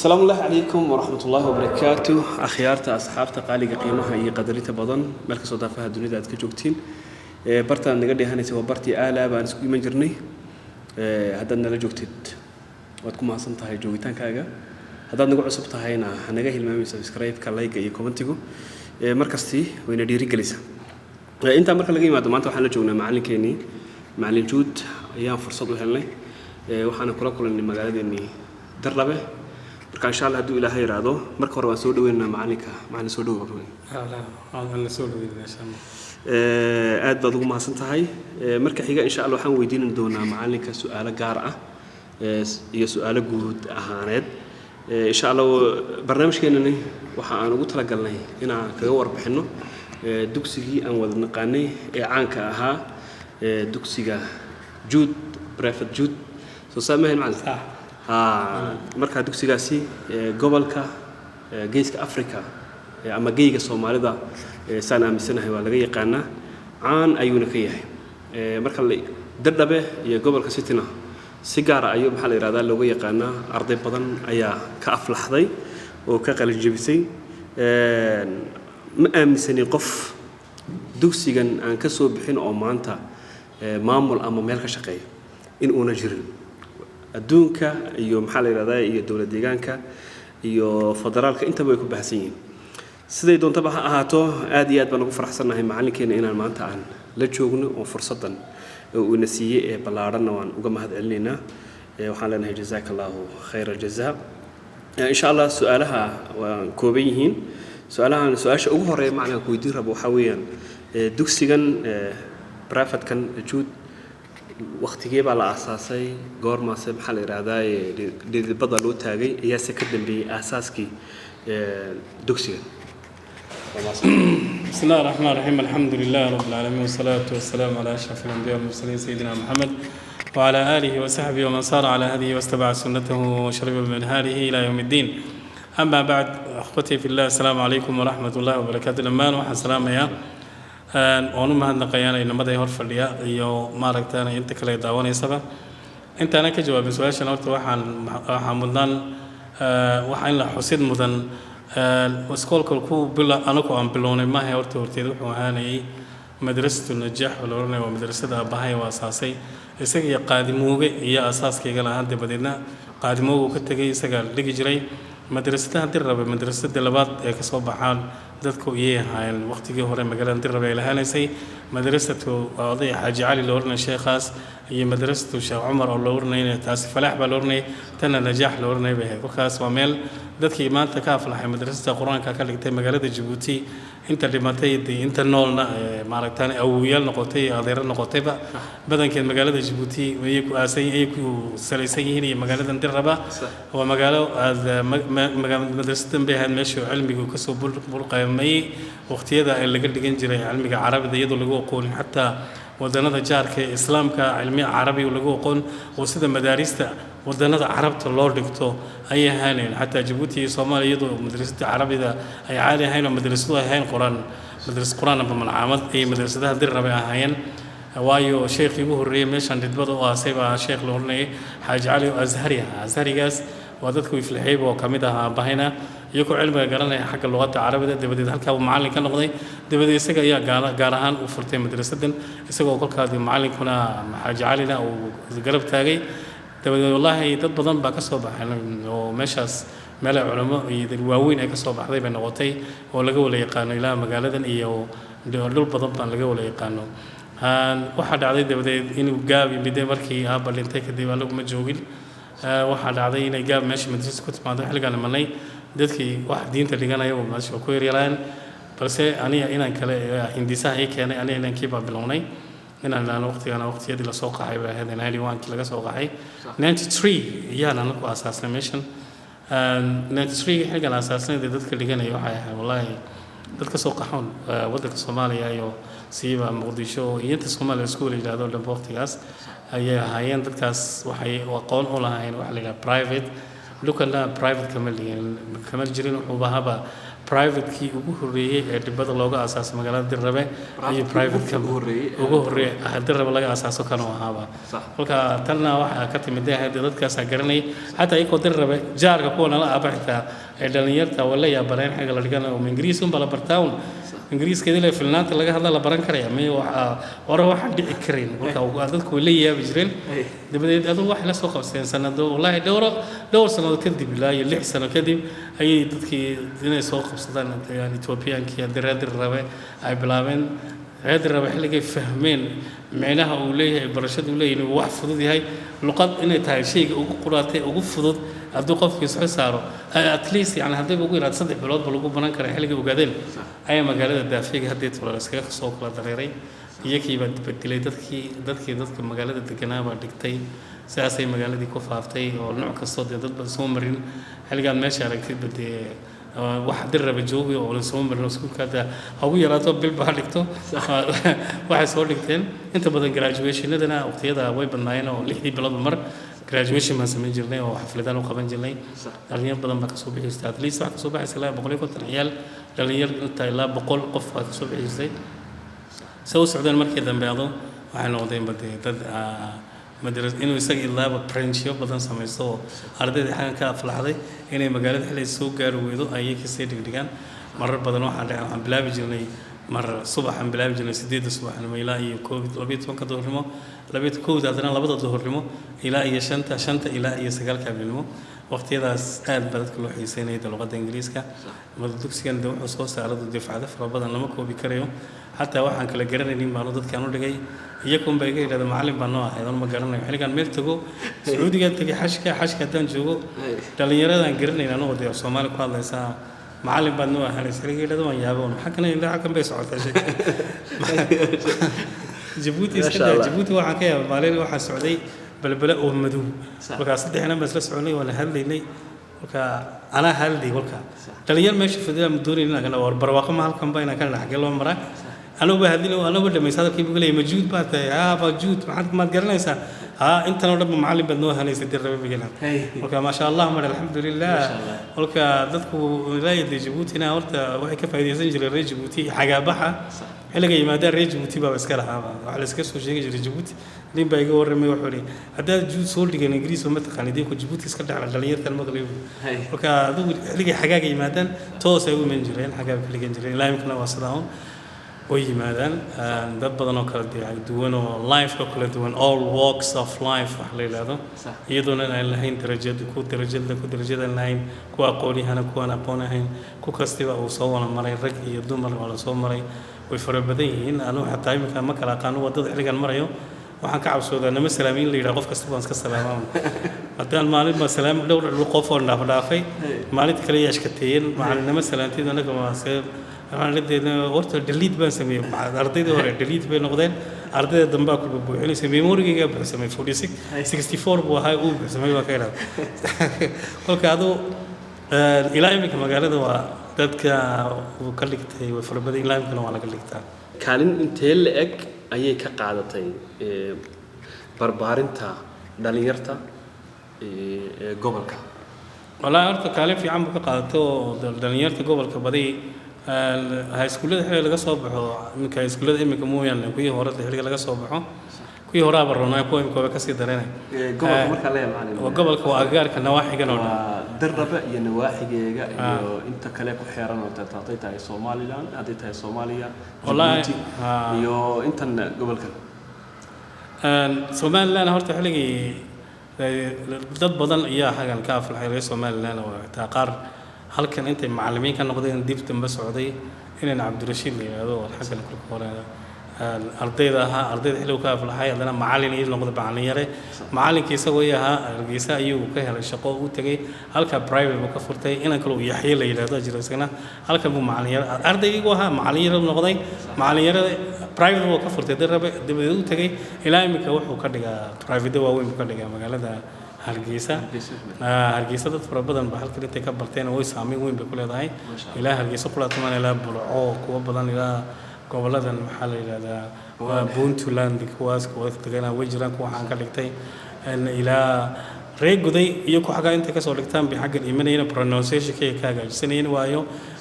السلام الله عليكم ورحمة الله وبركاته أخيارتا أصحابتا قالي قيمها هي قدريتا بدن ملك صدافها الدنيا ذات كجوكتين برتا نقدي هاني وبرتي آلا بانسكوي من جرني هذا لجوكتيد وتكون مع صنطة هاي جوكتان كاجا هذا نقول عصبتها هنا هنجاه المهم سبسكرايب كلايك أي كومنتيجو مركزتي وين ديري جلسة أنت مركز لقي ما دمانتو حنا جونا معلن كيني معلن جود أيام فرصة وهلني وحنا كل إني مقالد إني دربه marka insha Allah haduu Ilaahay raado marka hore waan soo dhaweynaa macalin soo dhaw aan soo dhaweynaa insha Allah aad baad ugu mahadsan tahay marka xiga insha Allah waxaan weydiin doonaa macalinka su'aalo gaar ah iyo su'aalo guud ahaaneed insha Allah barnaamijkeenani waxa aan ugu talagalnay inaan kaga warbixino dugsigii aan wada naqaanay ee caanka ahaa dugsiga Jude Private Jude soo sameeyay macalin marka dugsigaasi gobolka geeska Afrika ama geeyga Soomaalida saan aaminsanahay waa laga yaqaanaa caan ayuuna ka yahay marka dadhabe iyo gobolka Sitina si gaar ah ayuu maxaa la yiraahdaa looga yaqaanaa arday badan ayaa ka aflaxday oo ka qalin jabisay ma aaminsani qof dugsigan aan ka soo bixin oo maanta maamul ama meel ka shaqeeyo in uuna jirin adduunka iyo maxaa la yiraahdaa iyo dawlad deegaanka iyo federaalka intaba way ku baxsan yihiin siday doontaba ha ahaato aad iyo aad baan ugu faraxsanahay macalinkeena inaan maanta aan la joogno oo fursadan uu na siiyay ee balaaran waan uga mahadcelinaynaa waxaan leenahay jazaakallahu khayral jazaa insha Allah su'aalaha waan kooban yihiin su'aasha ugu horeeya macalinka weydiin rabo waxa weeyaan dugsigan private kan Jude waqtigee baa la aasaasay goorma se maxaa la yiraahdaa dhidibada loo taagay ayaa se ka dambeeyay aasaaskii dugsiga بسم الله الرحمن الرحيم الحمد لله رب العالمين والصلاة والسلام على أشرف الأنبياء والمرسلين سيدنا محمد وعلى آله وصحبه ومن صار على هديه واستبع سنته وشرب من هذه إلى يوم الدين أما بعد أخوتي في الله السلام عليكم ورحمة الله وبركاته الأمان وحسلام يا أنا ما هذا قيانا إنه ماذا يهرف ليا يو ما ركتنا أنت كلا يدعوني سبا أنت أنا كجواب سؤال شنو توحى حمدان وحين حسيد مدن وسكول كلكو بلا أنا كو أم بلوني ما هي أرتي وحاني مدرسة النجاح ولا ومدرسة أباهي وأساسي إسقى قادموه هي أساس كي قال هذا بدينا قادموه كتجي إسقى لقي جري مدرسة هندرب مدرسة دلبات كسب حال dadku yeehaan waqtigii hore magaalada Dirraba ay lahaanaysay madrasatu oday Xaaji Cali Loorna sheekhaas iyo madrasatu Sheekh Umar oo Loornayna taas falaax ba Loornay tan najaax Loornay bay halkaas waa meel dadkii maanta ka aflaxay madrasada Quraanka ka dhigtay magaalada Djibouti inta dhimatay inta noolna maaragtaan awiyal noqotay adeer noqotayba badankeed magaalada Djibouti way ku aasay ay ku salaysan yihiin magaalada Dirraba waa magaalo madrasada bay meesha cilmigu ka soo bulqay ماي وقتيدا اللي قد جنجري علمي عربي ده يدو لجوا قون حتى ودنا جار كإسلام كعلمي عربي ولجوا قون وسيد مدارس ودنا عرب الله دكتور أي هانين حتى جيبوتي صومال يدو مدرسة عربي ده أي عالي هين ومدرسة هين قرآن مدرسة قرآن بمن عامد أي مدرسة ده در ربع هين وايو شيخ يقول الرئيس مشان تدبر واسيبا شيخ لورني حاج علي أزهري جاس وادتكم في الحيب وكمدها بهنا يكون علم قرنا حق اللغة العربية دبدي هالك أو معلم كان نقضي دبدي يسقى يا جارهان وفرتين مدرسة يسقى كل كذا معلم كنا حاج علينا أو قرب تاجي دبدي والله تبضن بكسب حنا ومشاس مال علماء يدواوين كسب حذي بين نقطي ولا جول يقانو إلى مقالة إياه دول بضن بان لجول يقانو واحد عدد دبدي إنه جاب بدي مركي هاب اللي انتهى كدي والله مجوجل واحد عدد إنه جاب ماشي مدرسة كنت ما ده حلقة لما dadkii wax diinta dhiganayo meesha ku yaraan balse aniga inaan kale hindisaha ay keenay aniga inaan kiiba bilownay inaan waqtiyadii la soo qaxay baa hadana heli waankii laga soo qaxay 93 iyana ku asaasnay meeshan 93 xilligan asaasnay dadka dhiganayo waxay ahayd wallahi dadka soo qaxoon wadanka Soomaaliya iyo siiba Muqdisho iyo inta Soomaaliya isku leeyahay dad waqtigaas ayay ahaayeen dadkaas waxay aqoon u lahaayeen wax la yiraahdo private لوكالنا برايفت كمال جرين وحبها private kii ugu horeeyay ee dibadda looga aasaasay magaalada Dirrabe iyo private ka ugu horeeyay Dirrabe laga aasaaso kan oo ahaaba halka talna waxa ka timid dadkaas garanay hatta ay ko Dirrabe jaarka kuwana la abaxta ee dhalinyarta wala ya bareen xaga la dhigana oo Ingiriis un bala bartaan Ingiriis keedii la filnaanta laga hadla la baran karaya ma waxa dhici kareen marka dadku way leeyahay jireen dibadeed adu wax la soo qabseen sanado wallahi dhowr sanado kadib ilaa 6 sano kadib ay dadkii inay soo qabsadaan yani Ethiopiankii Dirrabe ay bilaabeen Dirrabe xilligay fahmeen macnaha uu leeyahay barashadu uu leeyahay wax fudud yahay luqad inay tahay shayga ugu quraatay ugu fudud hadduu qofkii soo saaro at least yani haddii ugu yaraad 3 bilood lagu banan karo xilliga ogaadeen ay magaalada daafiga haddii tolo iskaga soo kala dareeray iyagii baa beddelay dadka magaalada deganaa baa dhigtay sidaasay magaaladii ku faaftay oo nooc kasta dad badan soo marin xilligan meesha aragtid badee wax Dirrabe joogay oo la soo marin iskuulkaada ugu yaraato bil baa dhigto waxay soo dhigteen inta badan graduationadana waqtiyada way badnaayeen oo 6 bilood mar graduation ma sameyn jirnay oo xafladaan u qaban jirnay dhalinyar badan baa ka soo bixisay at least wax ka soo baxay ilaa 150 ciyaal dhalinyar inta ilaa 100 qof baa ka soo bixisay soo socdaan markii dambe waxay noqdeen badee dad مدرسة إنه يسقي الله ببرنشيو بدن سميسو أرده حاجة كافلحظة إنه مقالة حلي السوق قالوا ويدو أيه كسير دقيقان مرة بدن واحد عم بلعب جني مرة صبح عم بلعب جني سديد الصبح أنا ما يلاقي كود لبيت وان كده هرمو لبيت كود هذا أنا لبض هرمو يلاقي شنطة يلاقي سجال كابلمو وقت هذا سأل بدت كل واحد يسيني اللغة الإنجليزية ما تدوكس كان دوم حصوص على الدفاع ده فربنا لما كوا بيكريو حتى واحد كلا جرنا إني ما ردت كانوا لجاي يكون بيجي هذا معلم بنوع هذا ما جرنا حلي كان ميرتجو سعودي قال تجي حشكة تنجو تالي يرى أن جرنا إنه نودي الصومال قال لسا معلم بنوع هذا سرقي هذا ما يابون حكنا إلا حكم بيسعود شيء جيبوتي واحد كيا بالين واحد سعودي بلبلاء ومدو وكاسد إحنا بس سعودي ولا هذي لي وكا أنا هذي وكا تالي يوم ماشي في ده مدوري إننا كنا وربرواقة محل كم بينا كنا حكي لهم مرة أنا بهذيله أنا بدي مثال كيف بقول لي موجود بعد موجود ما تقرنا يسا أنت نورب معلم بدنوه هني سيد الربيع بيجنا وكا ما شاء الله مر الحمد لله وكا ذاتكو لا يدي جيبوتي هنا ورت واحد كيف هيدي زنجر الري جيبوتي حاجة بحة هلا جاي ما دار ري جيبوتي بس كلها على سكس وشيء جيبوتي لين بيجي ورمي وحولي هذا جود سول دي كان إنجليز وما تقاني دي كو جيبوتي سكت على الدليل المغرب وكا ذو هلا جاي حاجة جاي ما دان توس يقول من جرين حاجة في الجنجرين لا يمكن وصلهم ويمادن dad badan oo kala duwan oo life ka kala duwan all walks of life wax la yiraahdo iyadoo aan lahayn darajada lahayn ku aqoonihana ku aan aqoonahayn ku kastiba uu soo wada maray rag iyo dumar wala soo maray way farabadan yihiin anu xataa imika ma kala aqaan wadada xiligan marayo waxaan ka cabsoodaa nama salaamiin la yiraahdo qof kasta waan iska salaamaan hadaan maalin ma salaam dhowr qof oo dhaafay maalinta kale yaashkateen maalin nama salaantiin anaga ma أنا لدينا ورثة delete بس سمي أرضي ده ولا delete بين نقدين أرضي دمبا كل بقول يعني سمي موري كي بس سمي 64 بوهاي أو بس سمي وكيلا كل كادو إلى يومك ما قال ده تدك وكلكتي وفربدي إلى يومك نوع على كلكتها كالين انتهل إك أيه كقاعدتين بربارنتا دليرتا قبلك والله أرث كالين في عم كقاعدته دليرتا قبلك بدي هاي سكولة حلقة لقى صباحه من كاي سكولة إمي كمو يعني كوي هورات حلقة لقى صباحه كوي هورا برنا كوي مكوا بكسي درينا قبل مرة خليه معلم وقبل كوا أجار كنواحي كانوا دربة ينواحي جا أنت كلاك وحيران وتعطي تاي صومالي لان عطي تاي صوماليا والله يو أنت قبل كده صومال لان هورت حلقة ضد بدن إياه حاجة الكاف الحلقة صومال لان وتعقار halkan intay macallimiin ka noqdeen dib dambe socday inaan Cabdirashiid leeyahay oo xagga ku qoraya ardayda xilli ka aflahay adana macallin iyo noqdo macallin yare macallinkii isagoo yahay argeysa ayuu ka helay shaqo uu tagay halka private uu ka furtay inaan kale uu yaxye la yiraahdo jirasana halka uu macallin yare ardaygu ahaa macallin yare noqday macallin yare private uu ka furtay dib uu tagay ilaa imika wuxuu ka dhigaa private waaweyn uu ka dhigaa magaalada hargeysa dad fara badan ba halkan intay ka barteen oo saameyn weyn bay ku leedahay ilaa hargeysa kula tamaan ilaa bulco kuwa badan ilaa goboladan maxaa la yiraahdaa Puntland kuwaas tagana way jiraan kuwa aan ka dhigtay ilaa reeguday iyo ku xaga intay ka soo dhigtaan bi xaggan iimanayna pronunciation ka hagaajinayeen waayo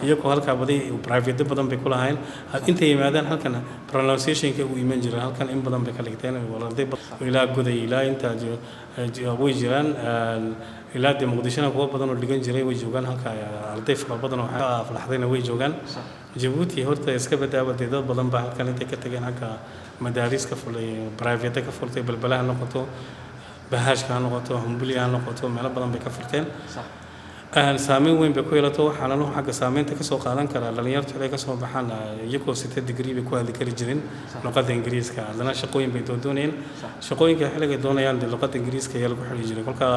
iyagoo halkaa baday private badan bay ku lahayn intay yimaadaan halkan pronunciation-ka uu iman jiray halkan in badan bay ka dhigteen arday ilaa goday ilaa inta way jiraan ilaa de muqdishona kuwa badan oo dhigan jiray way joogaan halka arday fara badan oo aflaxdayna way joogaan Djibouti horta iska badaaba dad badan baa halkan intay ka tageen halka madaaris ka fulay private ka fultay balbalaha noqoto bahashka noqoto humbuliya noqoto meel badan bay ka furteen saameyn weyn bay ku yeelato waxaana loo xagga saameynta ka soo qaadan kara dhalinyarta ay ka soo baxaan iyagoo 8 degree bay ku hadli kari jireen luqadda Ingiriiska hadana shaqooyin bay doonayeen shaqooyinka xilliga doonayaan luqadda Ingiriiska ayaa lagu xiri jiray kolka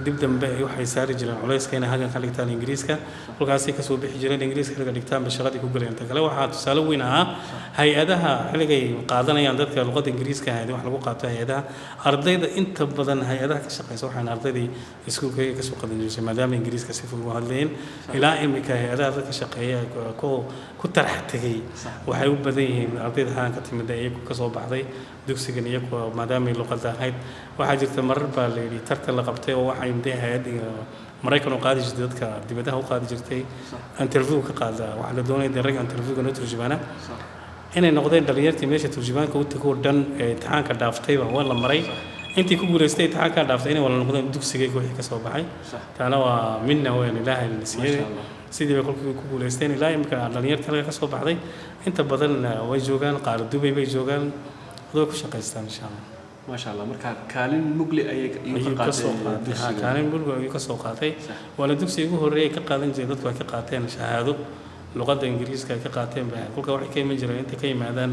dib dambe waxay saari jireen culayska inay hagan ka dhigtaan Ingiriiska kolkaas ay ka soo bixi jireen Ingiriiska xilliga dhigtaan shaqadii ku galeen inta kale waxa tusaale weyn ah hay'adaha xilliga ay qaadanayaan dadka luqadda Ingiriiska ah wax lagu qaato hay'adaha ardayda inta badan hay'adaha ka shaqeysa waxaan ardaydii iskuulka ka soo qadan jireen maadaama Ingiriiska si fudud u hadleen ilaa imika hay'adaha ka shaqeeya ku tarx tagay waxay u badan yihiin ardayda halka timid ay ka soo baxday dugsigan iyagoo maadaama luqadda ahayd waxa jirta marar baa la yiri tartan la qabtay oo waxay imtixaan hay'adda Mareykan oo qaadi jirtay dadka dibadaha u qaadi jirtay interview ka qaada waxa la doonayay in rag interview ka turjumaana inay noqdeen dhalinyartii meesha turjumaanka u tago dhan imtixaanka dhaaftay waa la maray intii ku guuleystay imtixaanka dhaaftay inay wala noqdeen dugsiga wixii ka soo baxay taana waa minna weyn ilaahay nasiiyay sidii bay kolkii ku guuleysteen ilaahay imka dhalinyarta laga ka soo baxday inta badan way joogaan qaar Dubai bay joogaan adoo ku shaqeystaan insha Allah ما شاء الله مركا كالين مغلي اي كالين مغلي ka soo qaatay wala dugsiga ugu horeeyay ka qaadan jiray dadku ay ka qaateen shahaado luqadda Ingiriiska ay ka qaateen baa kulka wax ka iman jiray inta ka yimaadaan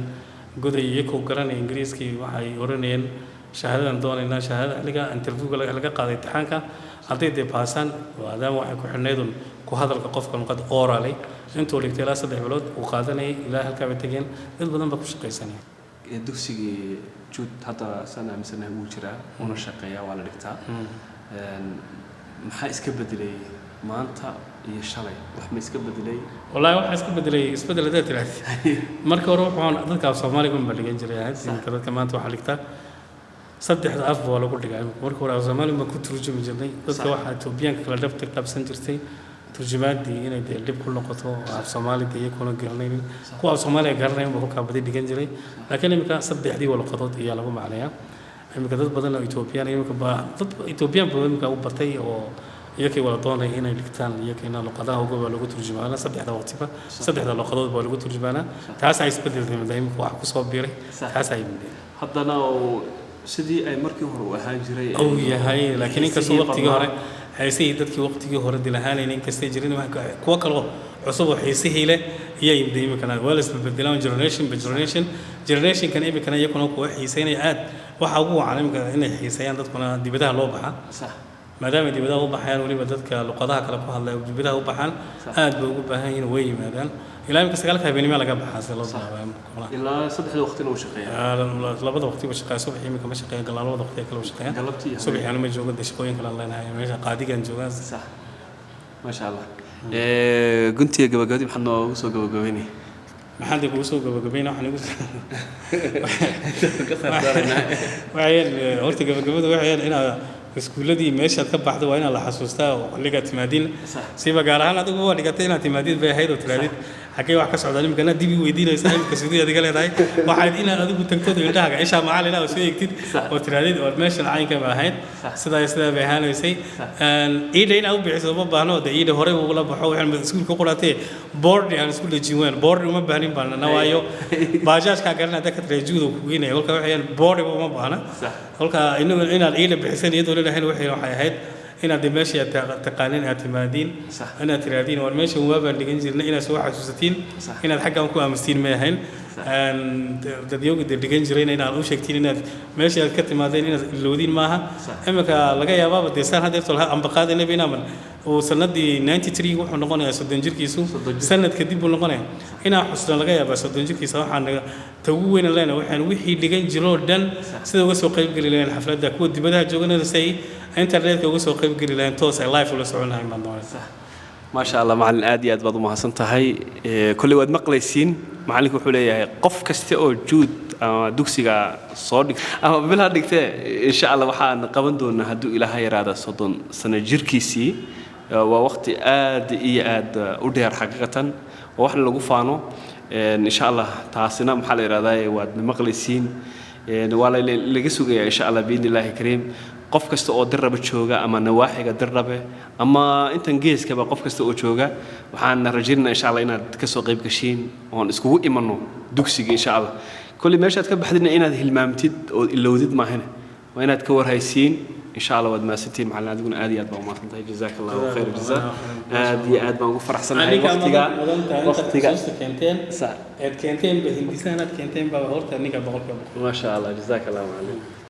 goday iyagoo garanay Ingiriiskii waxay oranayeen shahaadadan doonayna shahaada xilliga interview laga qaaday imtixaanka ardayda baasan waadaama waxay ku xirneedun ku hadalka qofka luqadda orally intuu dhigtay ilaa 3 bilood uu qaadanay ilaa halka ay tageen dad badan ba ku shaqeysanay dugsiga juud hadda sana misana uu jira una shaqeeya wala dhigtaa maxaa iska bedelay maanta iyo shalay wax ma iska bedelay wallahi waxa iska bedelay isbedelada tiraahday marka hore waxaan dadka Soomaaliga ma dhigan jiray hadda dadka maanta waxa dhigtaa saddexda af waa lagu dhigay marka hore Soomaaliga ma ku turjumi jirnay dadka waxa Itoobiyaanka kala dhabta qabsan jirtay turjumaadii inay dib ku noqoto af Soomaaliga iyo kuna garanaynin kuwa Soomaaliga garanayeen buu ka baday dhigan jiray laakiin imika saddexdii wala qadood iyo lagu macnayaa imika dad badan oo Itoobiyaan imika dad Itoobiyaan badan ka u batay oo iyakii wala doonay inay dhigtaan iyakii inay luqadaha ugu lagu turjumaana saddexda waqtiba saddexda luqadood baa lagu turjumaana taas ay isbedeltay imika wax ku soo biiray taas ay haddana sidii ay markii hore u ahaan jiray oo yahay laakiin inka soo waqtiga hore hay'adii dadkii waqtigii hore dilahaaneen in kasta jirin kuwa kale cusub oo xiisihii leh iyo imdeeyay kana wala isbedelaan generation kan imika iyaguna ku xiiseynay aad waxa ugu caalamka inay xiiseeyaan dadkuna dibadaha loo baxa sax maadaama dibadaha u baxayaan waliba dadka luqadaha kala ku hadlay dibadaha u baxaan aad bay ugu baahan yihiin way yimaadaan ilaa imika sagaalka habeenimo laga baxaa loo bilaabay ilaa saddexda waqti oo shaqeeya labada waqti oo shaqeeya subax imika ma shaqeeya galaalada waqti kale oo shaqeeya galabtii subax aan ma joogo shaqooyin kale leenahay meesha qaadigan joogaa sax ma sha Allah guntiga gabagabadii maxaa noo soo gabagabeynay maxaad ugu soo gabagabeynaa waxaan ugu ka saarnaa waxay horta gabagabada waxay inaa iskuuladii meesha ka baxdo waa in la xasuustaa oo xilliga timaadin si gaar ahaan adigu waa dhigatay inaad timaadid bay ahayd oo tiraadid xagee wax ka socda nimkana dib u weydiinaysaa imka sidii adiga leedahay waxaad inaad adigu tagto indhaha isha macallin ah oo soo eegtid oo tiraadid oo meeshan caynka ma ahayd sidaa bay ahaanaysay ida inaad u bixiso ma baahno oo ida hore uu la baxo waxaan iskuulka qoratay board aan isku dhajin weyn board uma baahnin baan nawaayo baajaajka garanada ka trajuudo ku geynay halka waxaan board uma baahna halka inaad ida bixisan iyadoo leedahay waxay ahayd inaad meesha taqaanin aad timaadin inaad tiraadin war meesha waa baan dhigan jirnay inaad soo xasuusatiin inaad xaggan ku aamustiin ma ahayn dad yoga dhigan jiray inaad u sheegtiin inaad meesha ka timaadeen inaad ilowdin maaha imika laga yaabaa deesaan hadda tolha amba qaadana beenaman oo sanadii 93 wuxuu noqonayaa 30 jirkiisu sanad kadib uu noqonayaa inaa xusna laga yaabaa 30 jirkiisa waxaan tagu weyn leena waxaan wixii dhigan jiro dhan sida uga soo qayb gali lahayn xafladda kuwa dibadaha jooganada say internetka uga soo qayb gali lahayn toos ay live ula soconahay ma doonaysa ما شاء الله معلن آدي أد بعض ما هسنتهاي كل واد مقليسين معلنك وحوليه قف كستي أو جود دوكسيغا صادق أما بلا دكتة إن شاء الله وحنا قبل دون هدو إلى هاي رادة صدون سنجركيسي ووقت آد ودير حقيقة وإحنا لو فانو إن شاء الله تعصينا محل إرادة واد مقلسين ولا اللي جسوا إن شاء الله بإذن الله الكريم قف كست أو درب تشوجا أما نواحي دربه أما أنت نجيز كبا قف كست أو تشوجا وحنا رجلنا إن شاء الله إن تكسو قيب كشين وهون اسكو إيمانو دوكسي إن شاء الله كل ما شات كبح حدنا إن هذه المامتد أو اللي ودد ما هنا وإن تكور هايسين إن شاء الله ود ما ستين معنا تقول آدي أدبا وما تنتهي جزاك الله خير الجزاء آدي أدبا وفرح سنة هاي وقتها كنتين كنتين بهندسة كنتين بقولت أنك بقول ما شاء الله جزاك الله معلم